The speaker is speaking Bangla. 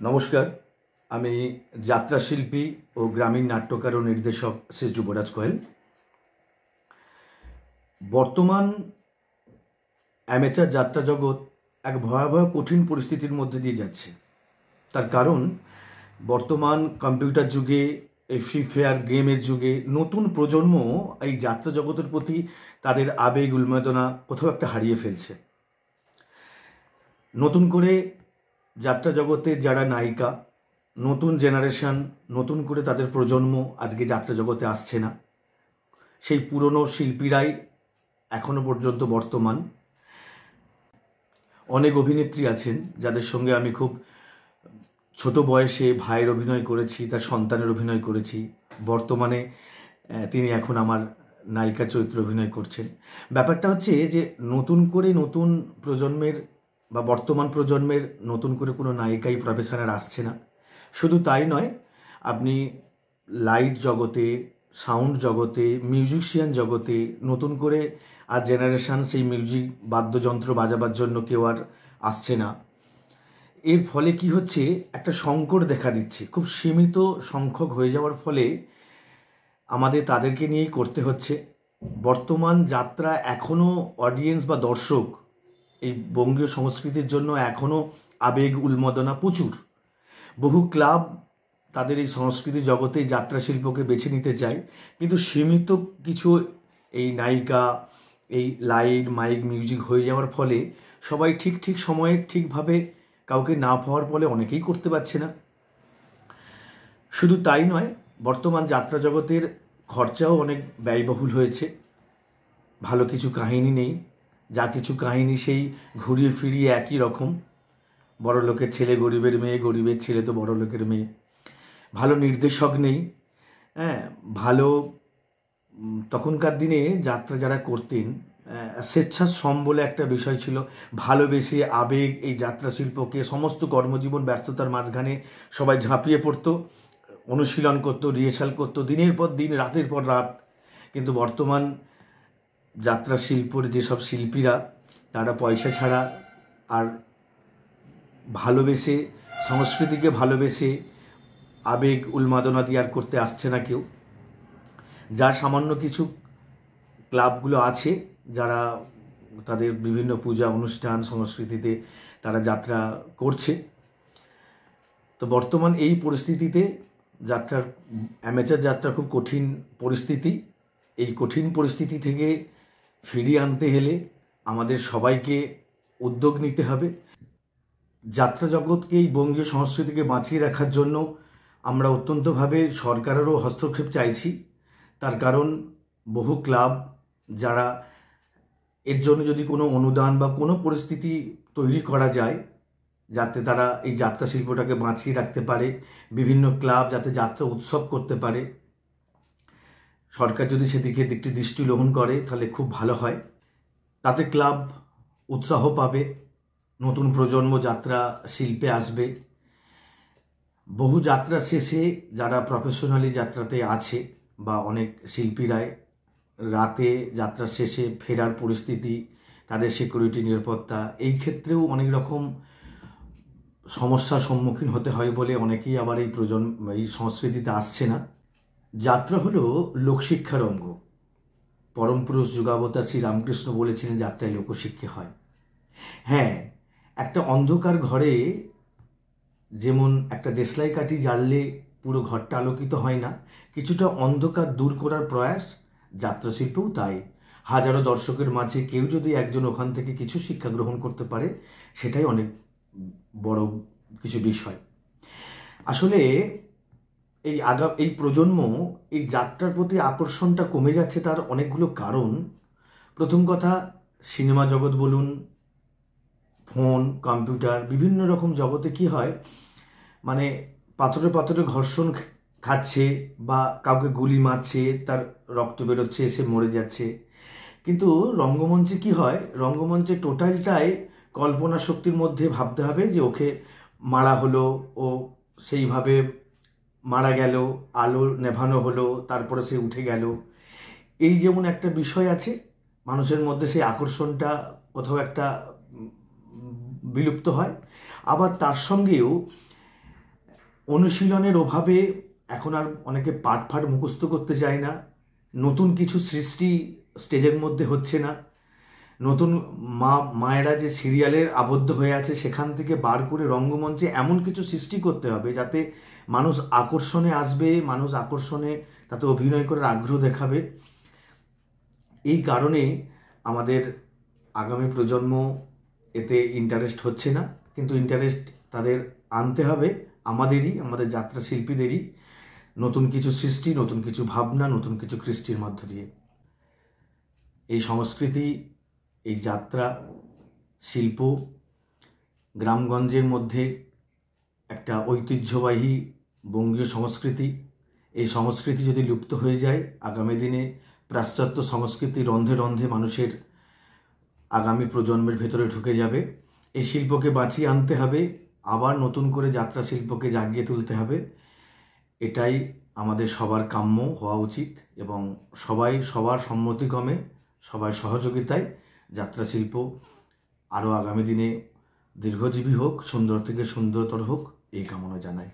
নমস্কার, আমি যাত্রাশিল্পী ও গ্রামীণ নাট্যকার ও নির্দেশক শ্রী যুবরাজ কোয়েল। বর্তমান অ্যামেচার যাত্রা জগৎ এক ভয়াবহ কঠিন পরিস্থিতির মধ্যে দিয়ে যাচ্ছে। তার কারণ বর্তমান কম্পিউটার যুগে, এই ফ্রি ফায়ার গেমের যুগে নতুন প্রজন্ম এই যাত্রা জগতের প্রতি তাদের আবেগ উন্মাদনা কোথাও একটা হারিয়ে ফেলছে। নতুন করে যাত্রা জগতে যারা নায়িকা, নতুন জেনারেশন, নতুন করে তাদের প্রজন্ম আজকে যাত্রা জগতে আসছে না। সেই পুরনো শিল্পীরাই এখনো পর্যন্ত বর্তমান। অনেক অভিনেত্রী আছেন যাদের সঙ্গে আমি খুব ছোট বয়সে ভাইয়ের অভিনয় করেছি, তার সন্তানের অভিনয় করেছি। বর্তমানে তিনি এখন আমার নায়িকা চরিত্রে অভিনয় করছেন। ব্যাপারটা হচ্ছে যে নতুন করে নতুন প্রজন্মের বা বর্তমান প্রজন্মের নতুন করে কোনো নায়িকাই প্রফেশনাল আসছে না। শুধু তাই নয়, আপনি লাইট জগতে, সাউন্ড জগতে, মিউজিশিয়ান জগতে নতুন করে আর জেনারেশন সেই মিউজিক বাদ্যযন্ত্র বাজাবার জন্য কেউ আর আসছে না। এর ফলে কি হচ্ছে, একটা সংকট দেখা দিচ্ছে। খুব সীমিত সংখ্যক হয়ে যাওয়ার ফলে আমাদের তাদেরকে নিয়েই করতে হচ্ছে। বর্তমান যাত্রা এখনও অডিয়েন্স বা দর্শক এই বঙ্গীয় সংস্কৃতির জন্য এখনও আবেগ উন্মাদনা প্রচুর। বহু ক্লাব তাদের এই সংস্কৃতি জগতে যাত্রা শিল্পকে বেছে নিতে চায়, কিন্তু সীমিত কিছু এই নায়িকা, এই লাইট মাইক মিউজিক হয়ে যাওয়ার ফলে সবাই ঠিক সময়ে ঠিকভাবে কাউকে না পাওয়ার ফলে অনেকেই করতে পারছে না। শুধু তাই নয়, বর্তমান যাত্রা জগতের খরচাও অনেক ব্যয়বহুল হয়েছে। ভালো কিছু কাহিনী নেই, যা কিছু কাহিনী সেই ঘুরিয়ে ফিরিয়ে একই রকম। বড় লোকের ছেলে গরিবের মেয়ে, গরিবের ছেলে তো বড় লোকের মেয়ে। ভালো নির্দেশক নেই। ভালো তখনকার দিনে যাত্রা যারা করতেন, স্বেচ্ছাশ্রম বলে একটা বিষয় ছিল। ভালোবেসে আবেগ এই যাত্রা শিল্পকে সমস্ত কর্মজীবন ব্যস্ততার মাঝখানে সবাই ঝাঁপিয়ে পড়তো, অনুশীলন করতো, রিহার্সাল করতো দিনের পর দিন, রাতের পর রাত। কিন্তু বর্তমান যাত্রা শিল্পের যেসব শিল্পীরা, তারা পয়সা ছাড়া আর ভালোবেসে, সংস্কৃতিকে ভালোবেসে আবেগ উন্মাদনা দিয়ে আর করতে আসছে না কেউ। যা সামান্য কিছু ক্লাবগুলো আছে যারা তাদের বিভিন্ন পূজা অনুষ্ঠান সংস্কৃতিতে তারা যাত্রা করছে। তো বর্তমান এই পরিস্থিতিতে যাত্রার অ্যামেচার যাত্রা খুব কঠিন পরিস্থিতি। এই কঠিন পরিস্থিতি থেকে ফিরিয়ে আনতে হলে আমাদের সবাইকে উদ্যোগ নিতে হবে। যাত্রা জগৎকে, এই বঙ্গীয় সংস্কৃতিকে বাঁচিয়ে রাখার জন্য আমরা অত্যন্তভাবে সরকারেরও হস্তক্ষেপ চাইছি। তার কারণ বহু ক্লাব যারা এর জন্য যদি কোনো অনুদান বা কোনো পরিস্থিতি তৈরি করা যায় যাতে তারা এই যাত্রা শিল্পটাকে বাঁচিয়ে রাখতে পারে, বিভিন্ন ক্লাব যাতে যাত্রা উৎসব করতে পারে, সরকার যদি সেদিকে একটি দৃষ্টি গ্রহণ করে তাহলে খুব ভালো হয়। তাতে ক্লাব উৎসাহ পাবে, নতুন প্রজন্ম যাত্রা শিল্পে আসবে। বহু যাত্রা শেষে যারা প্রফেশনালি যাত্রাতে আছে বা অনেক শিল্পীরাই রাতে যাত্রা শেষে ফেরার পরিস্থিতি, তাদের সিকিউরিটি নিরাপত্তা, এই ক্ষেত্রেও অনেক রকম সমস্যার সম্মুখীন হতে হয় বলে অনেকেই আবার এই সংস্কৃতিতে আসছে না। যাত্রা হলো লোকশিক্ষার অঙ্গ। পরম পুরুষ যুগাবতার শ্রী রামকৃষ্ণ বলেছিলেন যাত্রায় লোকশিক্ষা হয়। হ্যাঁ, একটা অন্ধকার ঘরে যেমন একটা দেশলাই কাঠি জ্বাললে পুরো ঘরটা আলোকিত হয় না, কিছুটা অন্ধকার দূর করার প্রয়াস যাত্রা শিল্পও তাই। হাজারো দর্শকের মাঝে কেউ যদি একজন ওখান থেকে কিছু শিক্ষা গ্রহণ করতে পারে, সেটাই অনেক বড় কিছু বিষয়। আসলে এই প্রজন্ম এই যাত্রার প্রতি আকর্ষণটা কমে যাচ্ছে, তার অনেকগুলো কারণ। প্রথম কথা, সিনেমা জগৎ বলুন, ফোন, কম্পিউটার, বিভিন্ন রকম জগতে কি হয়, মানে পাথরে পাথরে ঘর্ষণ খাচ্ছে বা কাউকে গুলি মারছে, তার রক্ত বেরোচ্ছে, এসে মরে যাচ্ছে। কিন্তু রঙ্গমঞ্চে কি হয়, রঙ্গমঞ্চে টোটালটাই কল্পনা শক্তির মধ্যে ভাবতে হবে যে ওকে মারা হলো, ও সেইভাবে মারা গেল, আলো নেভানো হলো, তারপরে সে উঠে গেল। এই যেমন একটা বিষয় আছে মানুষের মধ্যে, সেই আকর্ষণটা কোথাও একটা বিলুপ্ত হয়। আবার তার সঙ্গেও অনুশীলনের অভাবে এখন আর অনেকে পাঠ মুখস্থ করতে চায় না, নতুন কিছু সৃষ্টি স্টেজের মধ্যে হচ্ছে না, নতুন মায়েরা যে সিরিয়ালের আবদ্ধ হয়ে আছে সেখান থেকে বার করে রঙ্গমঞ্চে এমন কিছু সৃষ্টি করতে হবে যাতে মানুষ আকর্ষণে আসবে, মানুষ আকর্ষণে তাতে অভিনয় করার আগ্রহ দেখাবে। এই কারণে আমাদের আগামী প্রজন্ম এতে ইন্টারেস্ট হচ্ছে না, কিন্তু ইন্টারেস্ট তাদের আনতে হবে আমাদের যাত্রা শিল্পীদেরই, নতুন কিছু সৃষ্টি, নতুন কিছু ভাবনা, নতুন কিছু কৃষ্টির মধ্য দিয়ে। এই সংস্কৃতি, এই যাত্রা শিল্প গ্রামগঞ্জের মধ্যে একটা ঐতিহ্যবাহী বঙ্গীয় সংস্কৃতি। এই সংস্কৃতি যদি লুপ্ত হয়ে যায়, আগামী দিনে পাশ্চাত্য সংস্কৃতি রন্ধে রন্ধে মানুষের আগামী প্রজন্মের ভেতরে ঢুকে যাবে। এই শিল্পকে বাঁচিয়ে আনতে হবে, আবার নতুন করে যাত্রা শিল্পকে জাগিয়ে তুলতে হবে। এটাই আমাদের সবার কাম্য হওয়া উচিত, এবং সবার সম্মতিক্রমে, সবার সহযোগিতায় যাত্রা শিল্প আরও আগামী দিনে দীর্ঘজীবী হোক, সুন্দর থেকে সুন্দরতর হোক, এই কামনা জানাই।